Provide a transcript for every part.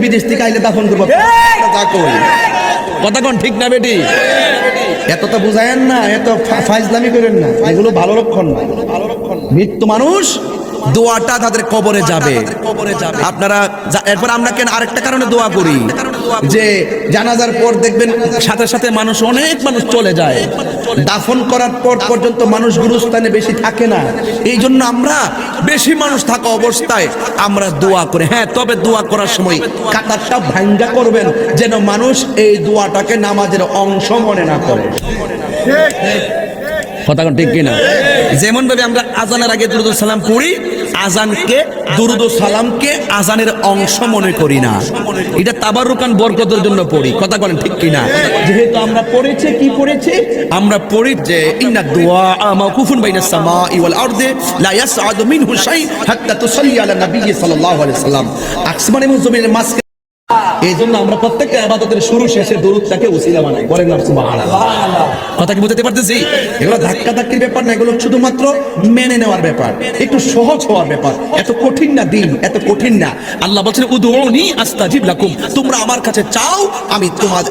বিদেশ থেকে আইলে দাফন করবো কথা কোন ঠিক না বেটি? এত তো বুঝায়েন না, এত ফাইজলামি করেন না, এগুলো ভালো লক্ষণ না। মৃত্যু মানুষ দোয়াটা তাদের কবরে যাবে। আপনারা এরপর আমরা কেন আরেকটা কারণে দোয়া করি, যে জানাজার পর দেখবেন সাথে সাথে মানুষ, অনেক মানুষ চলে যায়, দাফন করার পর পর্যন্ত মানুষ গুরুস্থানে বেশি থাকে না। এই জন্য আমরা বেশি মানুষ থাকা অবস্থায় আমরা দোয়া করি। হ্যাঁ, তবে দোয়া করার সময় কাতারটা ভাঙ্গা করবেন, যেন মানুষ এই দোয়াটাকে নামাজের অংশ মনে না করে। কথা ঠিক কিনা? যেমন ভাবে আমরা আজানের আগে দুরূদ সালাম পড়ি, আজানকে দুরূদ সালামকে আজানের অংশ মনে করি না। এটা তাবাররুকান বরকতের জন্য পড়ি। কথা বলেন ঠিক কিনা? যেহেতু আমরা পড়েছি, কি পড়েছি? আমরা পড়ি যে ইন্না দুআ মাওকুফুন বাইনাস সামাই ওয়াল আরদি লা ইয়াসআদু মিনহু শাই হাত্তা তুসাল্লি আলা নবী সাল্লাল্লাহু আলাইহি সাল্লাম। আসমান এবং জমিনের মাঝখানে, এই জন্য আমরা প্রত্যেকটা ইবাদতের শুরু শেষে দরুদটাকে ওসিলা বানাই। বলেন না সুবহানাল্লাহ। কথা কি বুঝতে পারতেছি? এগুলো ধাক্কা ধাক্কির ব্যাপার না, এগুলো শুধুমাত্র মেনে নেওয়ার ব্যাপার, একটু সহজ হওয়ার ব্যাপার। এত কঠিন না দিন, এত কঠিন না। আল্লাহ বলছেন উদউনি আস্তাজিব লাকুম, তোমরা আমার কাছে চাও,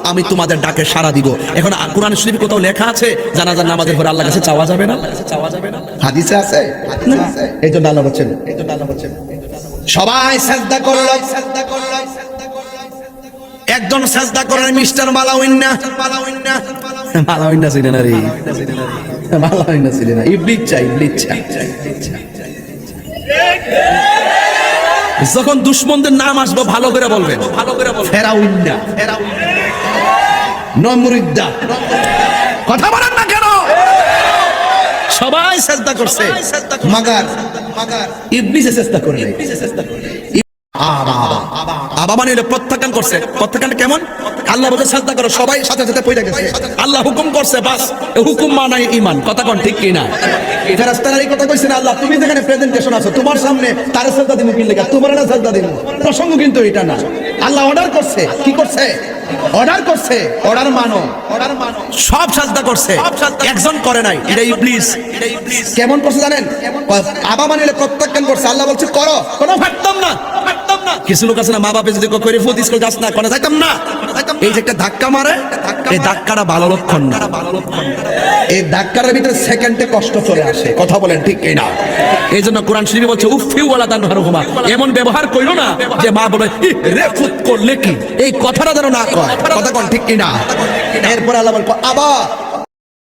আমি তোমাদের ডাকে সাড়া দিব। এখন কোরআন শরীফে কোথাও লেখা আছে জানাজার নামাজের পরে আল্লাহর কাছে চাওয়া যাবে না? হাদিসে আছে? এই জন্য আল্লাহ বলছেন সবাই সাজদা করলো। একজন সাজদা করেন মিস্টার মালাউইন্না ছিলেন, আরে মালাউইন্না ছিলেন না, ইবলিস চাই। যখন দুশমনদের নাম আসবে ভালো করে বলবেন, ফেরাউন্না, নমরুদ্দা। কথা বলেন না কেন? সবাই সাজদা করছে, মাগার ইবলিসে সাজদা করে নাই। আবা মানে প্রত্যাখ্যান করছে। প্রত্যাখ্যান কেমন? আল্লাহ বলতে সাজদা করো, সবাই সাথে সাথে পড়ে গেছে। আল্লাহ হুকুম করছে, বাস হুকুম মানাই ঈমান। কথা কোন ঠিক কি না? ফেরেশতারা এই কথা কইছেন, আল্লাহ তুমি যেখানে প্রেজেন্টেশন আছো, তোমার সামনে তারে সাজদা দিমু কি লাগা? তোমার না সাজদা দিমু, প্রসঙ্গ কিন্তু এটা না। আল্লাহ অর্ডার করছে, কি করছে? অর্ডার করছে, অর্ডার মানো। সব সাজদা করছে, একজন করে নাই, এটা ইবলিস। কেমন করছে জানেন? আবা মানে প্রত্যাখ্যান করছে। আল্লাহ বলছে করো, কোনো ফাটতাম না। কিছু লোক আছে না, মা বাপে যদি করে ফুট স্কুল যাস না, কোনো যাইতাম না, এই যে একটা ধাক্কা মারে, এই ধাক্কাটা ভালো লক্ষণ না। এই ধাক্কার ভিতরে সেকেন্ডে কষ্ট চলে আসে। কথা বলেন ঠিক কি না? এই জন্য কোরআন শরীফে বলছে উফি ওয়ালা তানহারহুমা, এমন ব্যবহার কইরো না যে মা বলে রে ফুট করলে কি, এই কথাটা যেন না কয়। কথা কোন ঠিক কি না? এরপর আল্লাহ বলল আবা